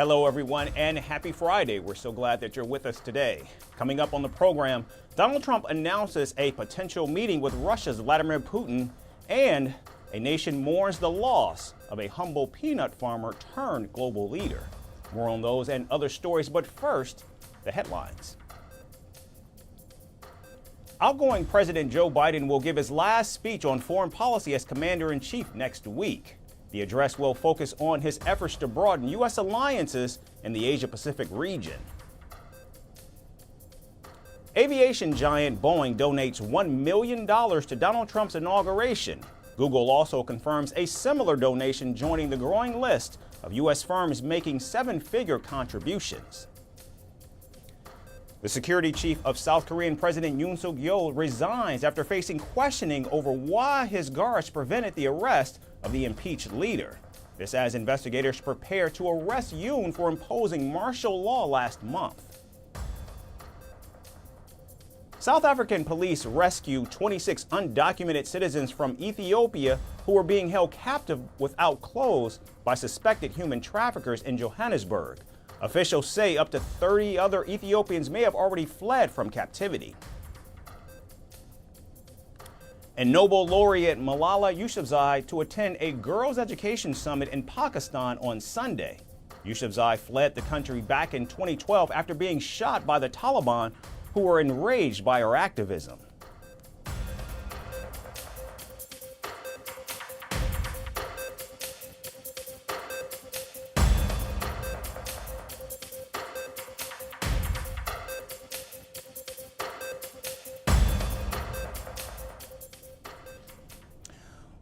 Hello, everyone, and happy Friday. We're so glad that you're with us today. Coming up on the program, Donald Trump announces a potential meeting with Russia's Vladimir Putin, and a nation mourns the loss of a humble peanut farmer turned global leader. More on those and other stories, but first, the headlines. Outgoing President Joe Biden will give his last speech on foreign policy as commander-in-chief next week. The address will focus on his efforts to broaden U.S. alliances in the Asia-Pacific region. Aviation giant Boeing donates $1 million to Donald Trump's inauguration. Google also confirms a similar donation, joining the growing list of U.S. firms making seven-figure contributions. The security chief of South Korean President Yoon Suk-yeol resigns after facing questioning over why his guards prevented the arrest of the impeached leader. This as investigators prepare to arrest Yoon for imposing martial law last month. South African police rescue 26 undocumented citizens from Ethiopia who were being held captive without clothes by suspected human traffickers in Johannesburg. Officials say up to 30 other Ethiopians may have already fled from captivity. And Nobel laureate Malala Yousafzai to attend a girls' education summit in Pakistan on Sunday. Yousafzai fled the country back in 2012 after being shot by the Taliban, who were enraged by her activism.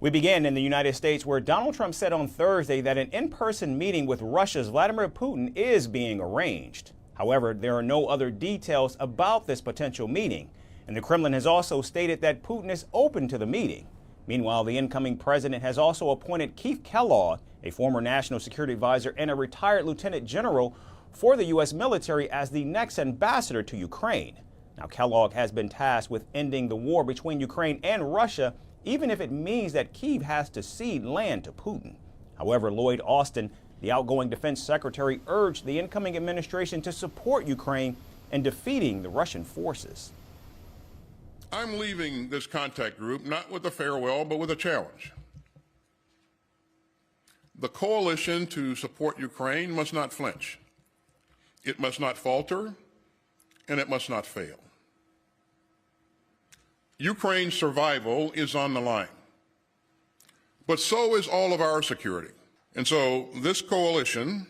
We begin in the United States, where Donald Trump said on Thursday that an in-person meeting with Russia's Vladimir Putin is being arranged. However, there are no other details about this potential meeting, and the Kremlin has also stated that Putin is open to the meeting. Meanwhile, the incoming president has also appointed Keith Kellogg, a former national security advisor and a retired lieutenant general for the U.S. military, as the next ambassador to Ukraine. Now, Kellogg has been tasked with ending the war between Ukraine and Russia, even if it means that Kyiv has to cede land to Putin. However, Lloyd Austin, the outgoing defense secretary, urged the incoming administration to support Ukraine in defeating the Russian forces. I'm leaving this contact group not with a farewell, but with a challenge. The coalition to support Ukraine must not flinch. It must not falter, and it must not fail. Ukraine's survival is on the line, but so is all of our security. And so this coalition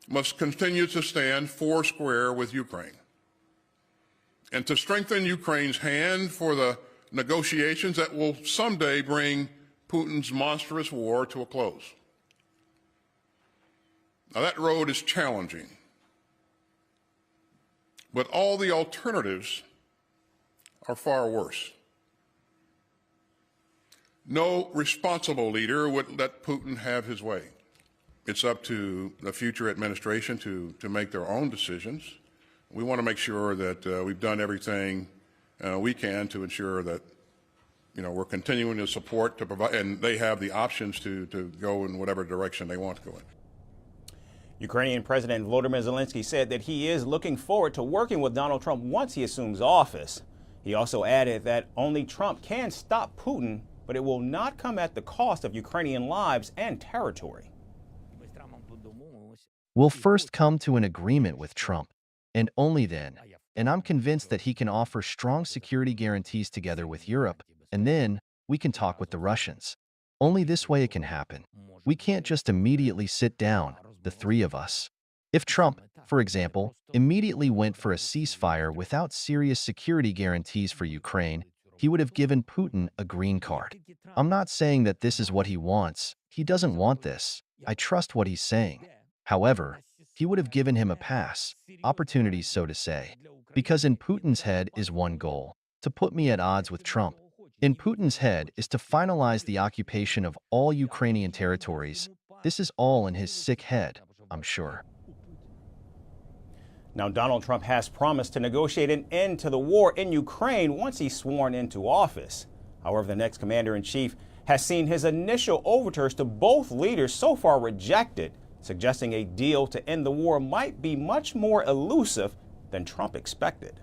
must continue to stand foursquare with Ukraine and to strengthen Ukraine's hand for the negotiations that will someday bring Putin's monstrous war to a close. Now, that road is challenging, but all the alternatives are far worse. No responsible leader would let Putin have his way. It's up to the future administration to make their own decisions. We want to make sure that we've done everything we can to ensure that, we're continuing to support, to provide, and they have the options to go in whatever direction they want to go in. Ukrainian President Volodymyr Zelensky said that he is looking forward to working with Donald Trump once he assumes office. He also added that only Trump can stop Putin, but it will not come at the cost of Ukrainian lives and territory. We'll first come to an agreement with Trump, and only then. And I'm convinced that he can offer strong security guarantees together with Europe, and then we can talk with the Russians. Only this way it can happen. We can't just immediately sit down, the three of us. If Trump, for example, immediately went for a ceasefire without serious security guarantees for Ukraine, he would have given Putin a green card. I'm not saying that this is what he wants. He doesn't want this. I trust what he's saying. However, he would have given him a pass, opportunities so to say, because in Putin's head is one goal, to put me at odds with Trump. In Putin's head is to finalize the occupation of all Ukrainian territories. This is all in his sick head, I'm sure. Now, Donald Trump has promised to negotiate an end to the war in Ukraine once he's sworn into office. However, the next commander-in-chief has seen his initial overtures to both leaders so far rejected, suggesting a deal to end the war might be much more elusive than Trump expected.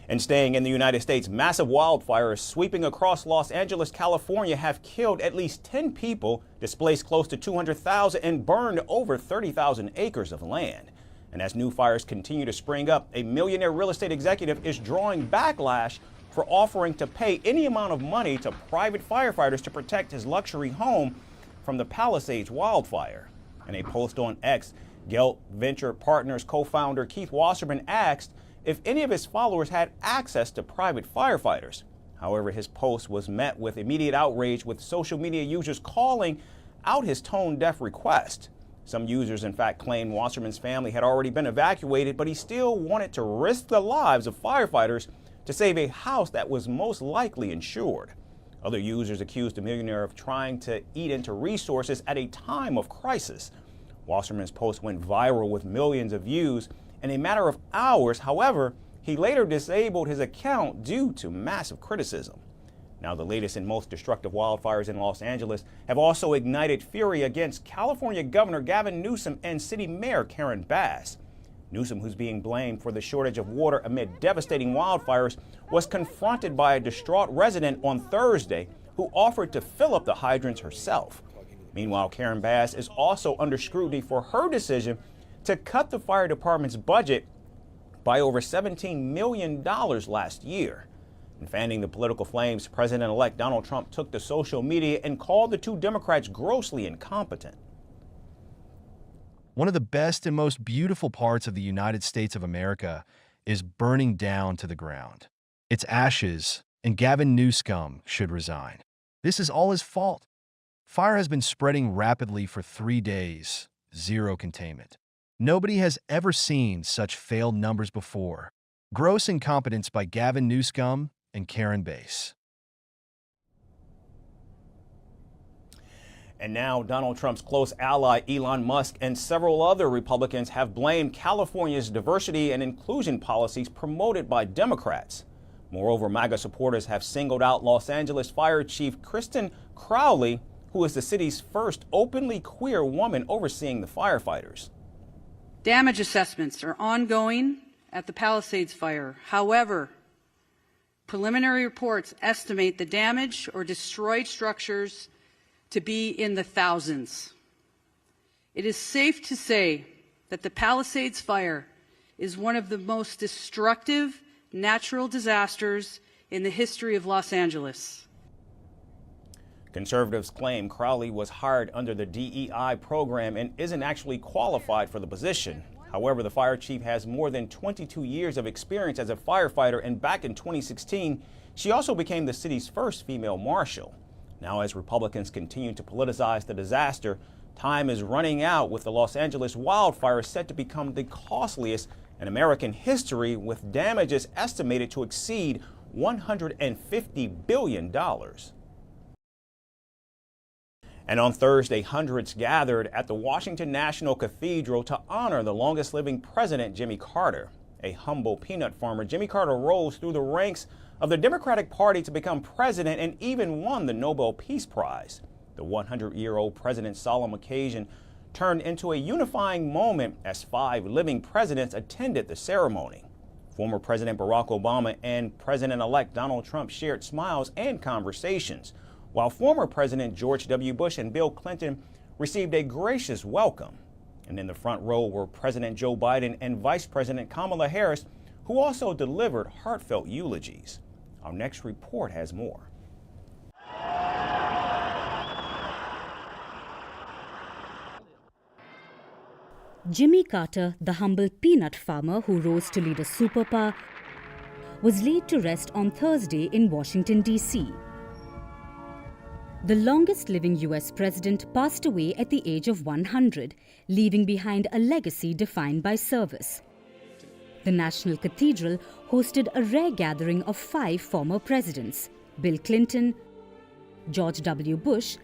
And staying in the United States, massive wildfires sweeping across Los Angeles, California have killed at least 10 people, displaced close to 200,000, and burned over 30,000 acres of land. And as new fires continue to spring up, a millionaire real estate executive is drawing backlash for offering to pay any amount of money to private firefighters to protect his luxury home from the Palisades wildfire. In a post on X, Gelt Venture Partners co-founder Keith Wasserman asked if any of his followers had access to private firefighters. However, his post was met with immediate outrage, with social media users calling out his tone-deaf request. Some users, in fact, claimed Wasserman's family had already been evacuated, but he still wanted to risk the lives of firefighters to save a house that was most likely insured. Other users accused the millionaire of trying to eat into resources at a time of crisis. Wasserman's post went viral with millions of views in a matter of hours. However, he later disabled his account due to massive criticism. Now, the latest and most destructive wildfires in Los Angeles have also ignited fury against California Governor Gavin Newsom and City Mayor Karen Bass. Newsom, who's being blamed for the shortage of water amid devastating wildfires, was confronted by a distraught resident on Thursday who offered to fill up the hydrants herself. Meanwhile, Karen Bass is also under scrutiny for her decision to cut the fire department's budget by over $17 million last year. And fanning the political flames, President-elect Donald Trump took to social media and called the two Democrats grossly incompetent. One of the best and most beautiful parts of the United States of America is burning down to the ground. It's ashes, and Gavin Newsom should resign. This is all his fault. Fire has been spreading rapidly for 3 days, zero containment. Nobody has ever seen such failed numbers before. Gross incompetence by Gavin Newsom and Karen Bass. And now Donald Trump's close ally Elon Musk and several other Republicans have blamed California's diversity and inclusion policies promoted by Democrats. Moreover, MAGA supporters have singled out Los Angeles Fire Chief Kristen Crowley, who is the city's first openly queer woman overseeing the firefighters. Damage assessments are ongoing at the Palisades fire. However, preliminary reports estimate the damage or destroyed structures to be in the thousands. It is safe to say that the Palisades fire is one of the most destructive natural disasters in the history of Los Angeles. Conservatives claim Crowley was hired under the DEI program and isn't actually qualified for the position. However, the fire chief has more than 22 years of experience as a firefighter, and back in 2016, she also became the city's first female marshal. Now, as Republicans continue to politicize the disaster, time is running out, with the Los Angeles wildfire set to become the costliest in American history, with damages estimated to exceed $150 billion. And on Thursday, hundreds gathered at the Washington National Cathedral to honor the longest living president, Jimmy Carter. A humble peanut farmer, Jimmy Carter rose through the ranks of the Democratic Party to become president and even won the Nobel Peace Prize. The 100-year-old president's solemn occasion turned into a unifying moment as 5 living presidents attended the ceremony. Former President Barack Obama and President-elect Donald Trump shared smiles and conversations, while former President George W. Bush and Bill Clinton received a gracious welcome. And in the front row were President Joe Biden and Vice President Kamala Harris, who also delivered heartfelt eulogies. Our next report has more. Jimmy Carter, the humble peanut farmer who rose to lead a superpower, was laid to rest on Thursday in Washington, D.C. The longest living U.S. president passed away at the age of 100, leaving behind a legacy defined by service. The National Cathedral hosted a rare gathering of 5 former presidents: Bill Clinton, George W. Bush,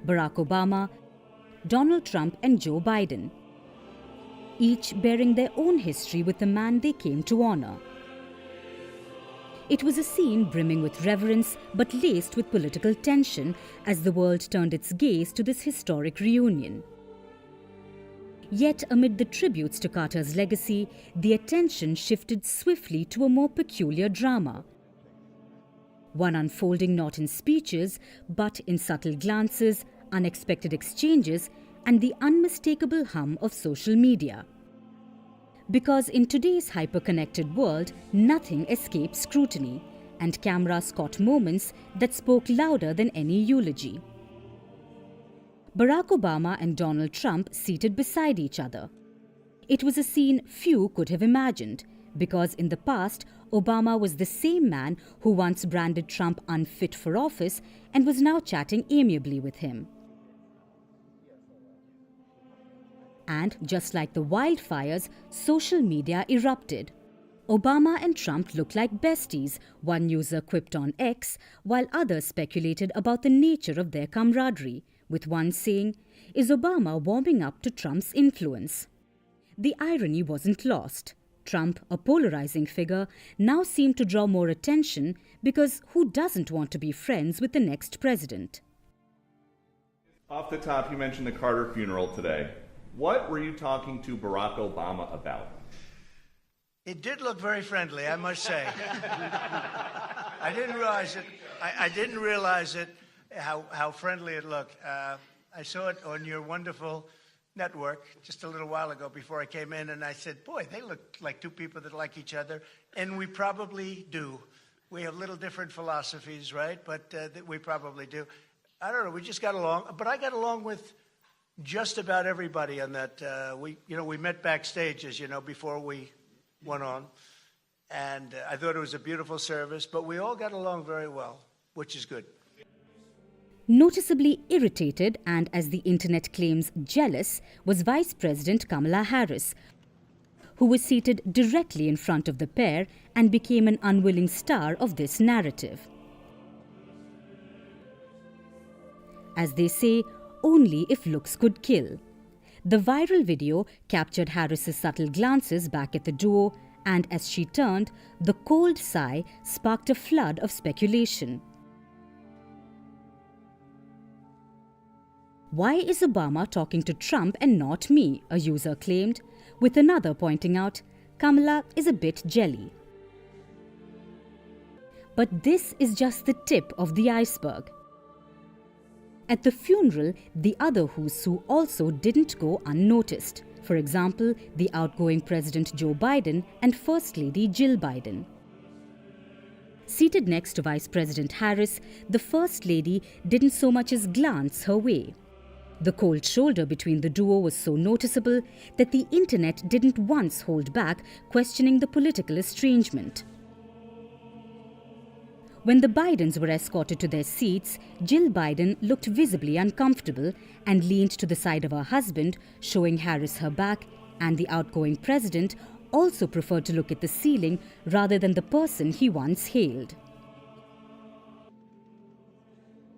Barack Obama, Donald Trump, and Joe Biden, each bearing their own history with the man they came to honor. It was a scene brimming with reverence but laced with political tension as the world turned its gaze to this historic reunion. Yet amid the tributes to Carter's legacy, the attention shifted swiftly to a more peculiar drama. One unfolding not in speeches, but in subtle glances, unexpected exchanges, and the unmistakable hum of social media. Because in today's hyper-connected world, nothing escapes scrutiny, and cameras caught moments that spoke louder than any eulogy. Barack Obama and Donald Trump seated beside each other. It was a scene few could have imagined, because in the past, Obama was the same man who once branded Trump unfit for office and was now chatting amiably with him. And just like the wildfires, social media erupted. Obama and Trump looked like besties, one user quipped on X, while others speculated about the nature of their camaraderie, with one saying, "Is Obama warming up to Trump's influence?" The irony wasn't lost. Trump, a polarizing figure, now seemed to draw more attention because who doesn't want to be friends with the next president? Off the top, you mentioned the Carter funeral today. What were you talking to Barack Obama about? It did look very friendly, I must say. I didn't realize it. I didn't realize it, how friendly it looked. I saw it on your wonderful network just a little while ago before I came in, and I said, boy, they look like two people that like each other, and we probably do. We have little different philosophies, right? But we probably do. I don't know, we just got along, but I got along with just about everybody on that. We met backstage, as you know, before we went on, and I thought it was a beautiful service, but we all got along very well, which is good. Noticeably irritated and, as the internet claims, jealous, was Vice President Kamala Harris, who was seated directly in front of the pair and became an unwilling star of this narrative. As they say, only if looks could kill. The viral video captured Harris's subtle glances back at the duo, and as she turned, the cold sigh sparked a flood of speculation. "Why is Obama talking to Trump and not me?" a user claimed, with another pointing out, "Kamala is a bit jelly." But this is just the tip of the iceberg. At the funeral, the other who's who also didn't go unnoticed. For example, the outgoing President Joe Biden and First Lady Jill Biden. Seated next to Vice President Harris, the First Lady didn't so much as glance her way. The cold shoulder between the duo was so noticeable that the internet didn't once hold back, questioning the political estrangement. When the Bidens were escorted to their seats, Jill Biden looked visibly uncomfortable and leaned to the side of her husband, showing Harris her back, and the outgoing president also preferred to look at the ceiling rather than the person he once hailed.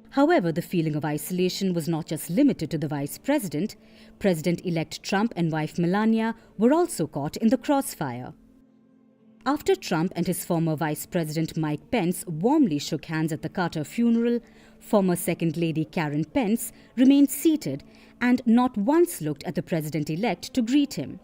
However, the feeling of isolation was not just limited to the vice president. President-elect Trump and wife Melania were also caught in the crossfire. After Trump and his former Vice President Mike Pence warmly shook hands at the Carter funeral, former Second Lady Karen Pence remained seated and not once looked at the president-elect to greet him.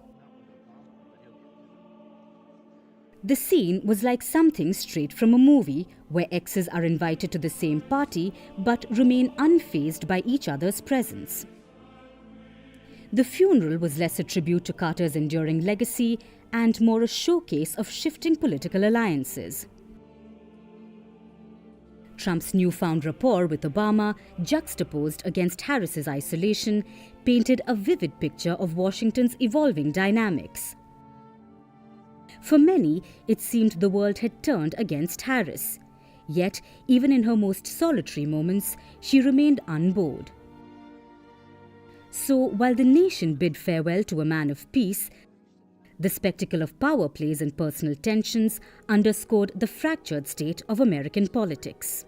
The scene was like something straight from a movie, where exes are invited to the same party but remain unfazed by each other's presence. The funeral was less a tribute to Carter's enduring legacy and more a showcase of shifting political alliances. Trump's newfound rapport with Obama, juxtaposed against Harris's isolation, painted a vivid picture of Washington's evolving dynamics. For many, it seemed the world had turned against Harris. Yet, even in her most solitary moments, she remained unbored. So, while the nation bid farewell to a man of peace, the spectacle of power plays and personal tensions underscored the fractured state of American politics.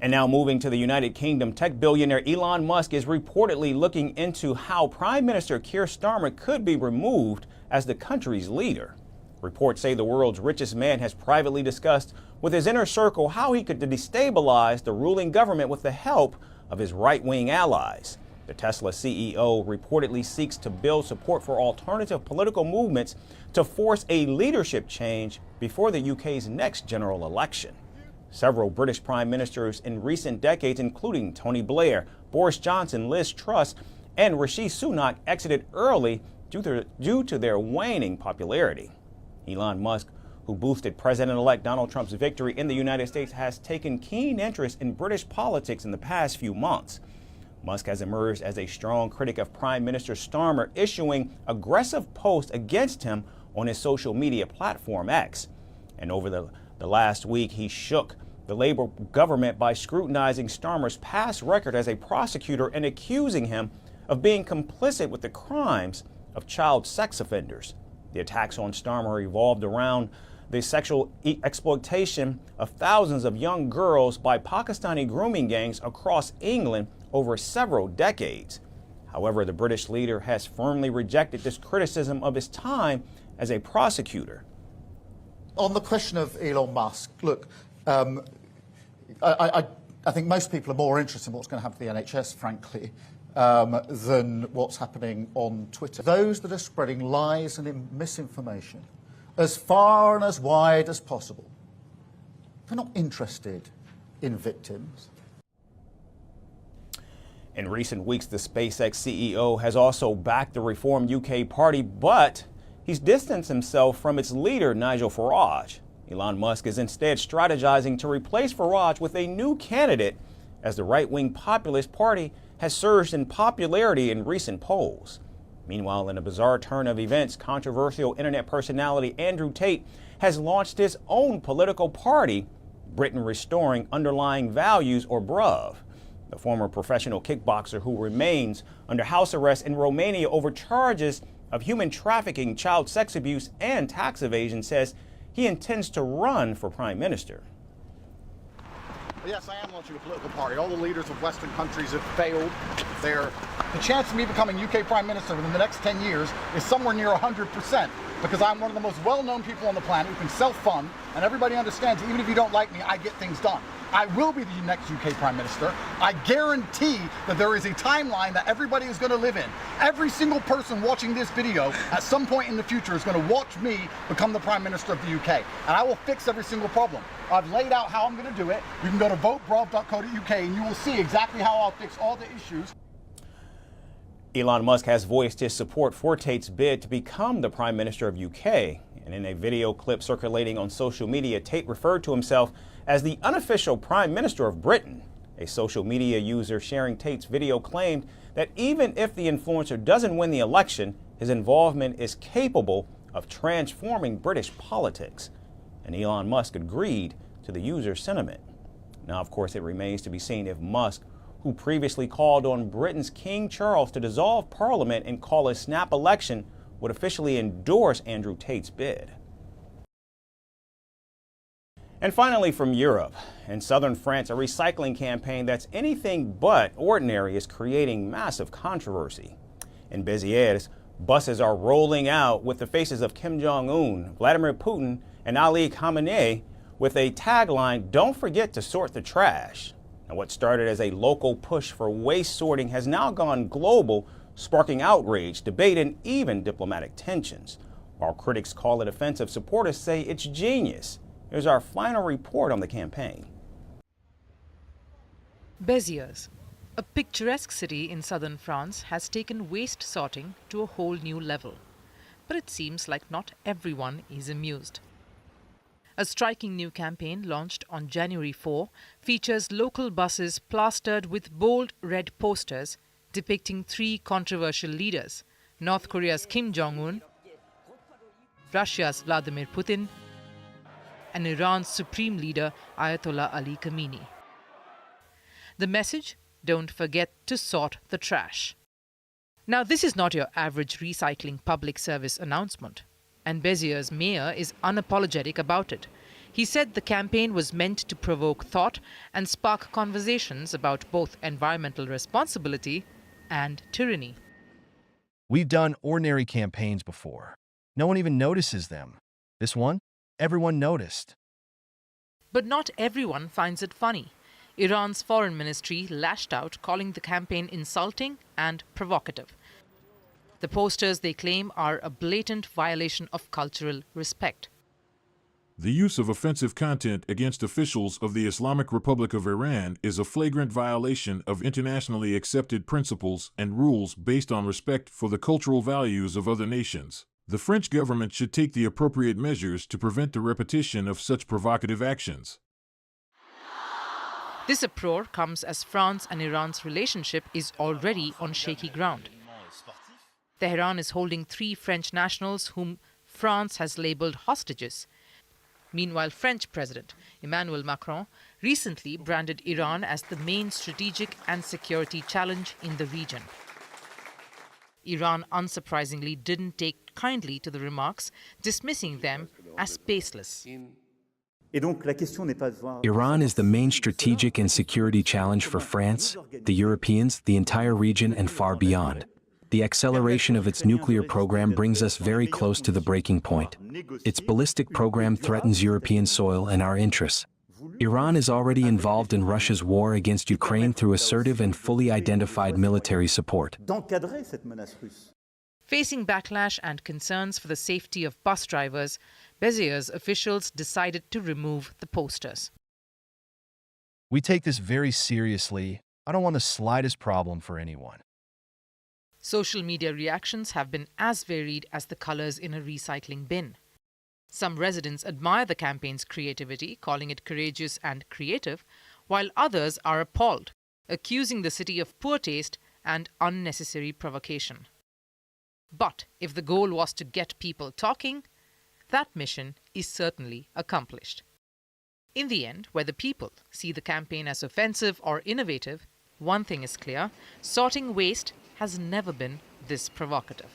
And now moving to the United Kingdom, tech billionaire Elon Musk is reportedly looking into how Prime Minister Keir Starmer could be removed as the country's leader. Reports say the world's richest man has privately discussed with his inner circle how he could destabilize the ruling government with the help of his right-wing allies. The Tesla CEO reportedly seeks to build support for alternative political movements to force a leadership change before the UK's next general election. Several British prime ministers in recent decades, including Tony Blair, Boris Johnson, Liz Truss, and Rishi Sunak, exited early due to their waning popularity. Elon Musk, who boosted President-elect Donald Trump's victory in the United States, has taken keen interest in British politics in the past few months. Musk has emerged as a strong critic of Prime Minister Starmer, issuing aggressive posts against him on his social media platform X. And over the last week, he shook the Labour government by scrutinizing Starmer's past record as a prosecutor and accusing him of being complicit with the crimes of child sex offenders. The attacks on Starmer evolved around the sexual exploitation of thousands of young girls by Pakistani grooming gangs across England over several decades. However, the British leader has firmly rejected this criticism of his time as a prosecutor. On the question of Elon Musk, look, I think most people are more interested in what's going to happen to the NHS, frankly, than what's happening on Twitter. Those that are spreading lies and misinformation as far and as wide as possible, they're not interested in victims. In recent weeks, the SpaceX CEO has also backed the Reform UK party, but he's distanced himself from its leader, Nigel Farage. Elon Musk is instead strategizing to replace Farage with a new candidate, as the right-wing populist party has surged in popularity in recent polls. Meanwhile, in a bizarre turn of events, controversial internet personality Andrew Tate has launched his own political party, Britain Restoring Underlying Values, or BRUV. The former professional kickboxer, who remains under house arrest in Romania over charges of human trafficking, child sex abuse, and tax evasion, says he intends to run for prime minister. Yes, I am launching a political party. All the leaders of Western countries have failed. The chance of me becoming UK Prime Minister within the next 10 years is somewhere near 100%, because I'm one of the most well-known people on the planet who can self-fund, and everybody understands, even if you don't like me, I get things done. I will be the next UK Prime Minister. I guarantee that there is a timeline that everybody is going to live in. Every single person watching this video at some point in the future is going to watch me become the Prime Minister of the UK. And I will fix every single problem. I've laid out how I'm going to do it. You can go to votebruv.co.uk and you will see exactly how I'll fix all the issues. Elon Musk has voiced his support for Tate's bid to become the Prime Minister of UK. And in a video clip circulating on social media, Tate referred to himself as the unofficial Prime Minister of Britain. A social media user sharing Tate's video claimed that even if the influencer doesn't win the election, his involvement is capable of transforming British politics. And Elon Musk agreed to the user's sentiment. Now, of course, it remains to be seen if Musk, who previously called on Britain's King Charles to dissolve Parliament and call a snap election, would officially endorse Andrew Tate's bid. And finally, from Europe, in southern France, a recycling campaign that's anything but ordinary is creating massive controversy. In Béziers, buses are rolling out with the faces of Kim Jong-un, Vladimir Putin, and Ali Khamenei, with a tagline, "Don't forget to sort the trash." Now, what started as a local push for waste sorting has now gone global, sparking outrage, debate, and even diplomatic tensions. While critics call it offensive, supporters say it's genius. Here's our final report on the campaign. Béziers, a picturesque city in southern France, has taken waste sorting to a whole new level. But it seems like not everyone is amused. A striking new campaign launched on January 4 features local buses plastered with bold red posters depicting three controversial leaders: North Korea's Kim Jong-un, Russia's Vladimir Putin, and Iran's supreme leader Ayatollah Ali Khamenei. The message: don't forget to sort the trash. Now, this is not your average recycling public service announcement, and Béziers' mayor is unapologetic about it. He said the campaign was meant to provoke thought and spark conversations about both environmental responsibility and tyranny. We've done ordinary campaigns before. No one even notices them. This one, everyone noticed. But not everyone finds it funny. Iran's foreign ministry lashed out, calling the campaign insulting and provocative. The posters, they claim, are a blatant violation of cultural respect. The use of offensive content against officials of the Islamic Republic of Iran is a flagrant violation of internationally accepted principles and rules based on respect for the cultural values of other nations. The French government should take the appropriate measures to prevent the repetition of such provocative actions. This uproar comes as France and Iran's relationship is already on shaky ground. Tehran is holding 3 French nationals whom France has labeled hostages. Meanwhile, French President Emmanuel Macron recently branded Iran as the main strategic and security challenge in the region. Iran, unsurprisingly, didn't take kindly to the remarks, dismissing them as baseless. Iran is the main strategic and security challenge for France, the Europeans, the entire region, and far beyond. The acceleration of its nuclear program brings us very close to the breaking point. Its ballistic program threatens European soil and our interests. Iran is already involved in Russia's war against Ukraine through assertive and fully identified military support. Facing backlash and concerns for the safety of bus drivers, Béziers officials decided to remove the posters. We take this very seriously. I don't want the slightest problem for anyone. Social media reactions have been as varied as the colors in a recycling bin. Some residents admire the campaign's creativity, calling it courageous and creative, while others are appalled, accusing the city of poor taste and unnecessary provocation. But if the goal was to get people talking, that mission is certainly accomplished. In the end, whether people see the campaign as offensive or innovative, one thing is clear: sorting waste has never been this provocative.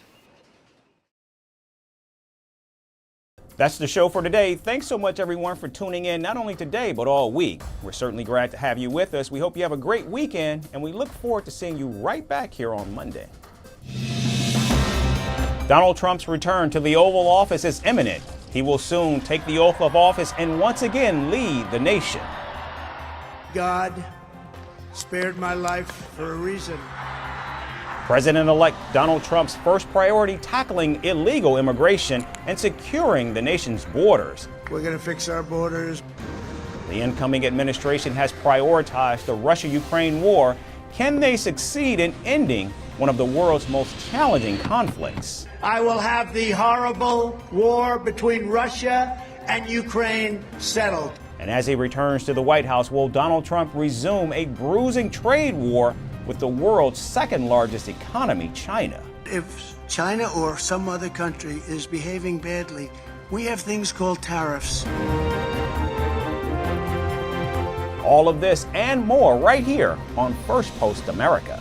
That's the show for today. Thanks so much, everyone, for tuning in, not only today, but all week. We're certainly glad to have you with us. We hope you have a great weekend, and we look forward to seeing you right back here on Monday. Donald Trump's return to the Oval Office is imminent. He will soon take the oath of office and once again lead the nation. God spared my life for a reason. President-elect Donald Trump's first priority: tackling illegal immigration and securing the nation's borders. We're going to fix our borders. The incoming administration has prioritized the Russia-Ukraine war. Can they succeed in ending one of the world's most challenging conflicts? I will have the horrible war between Russia and Ukraine settled. And as he returns to the White House, will Donald Trump resume a bruising trade war with the world's second largest economy, China? If China or some other country is behaving badly, we have things called tariffs. All of this and more right here on Firstpost America.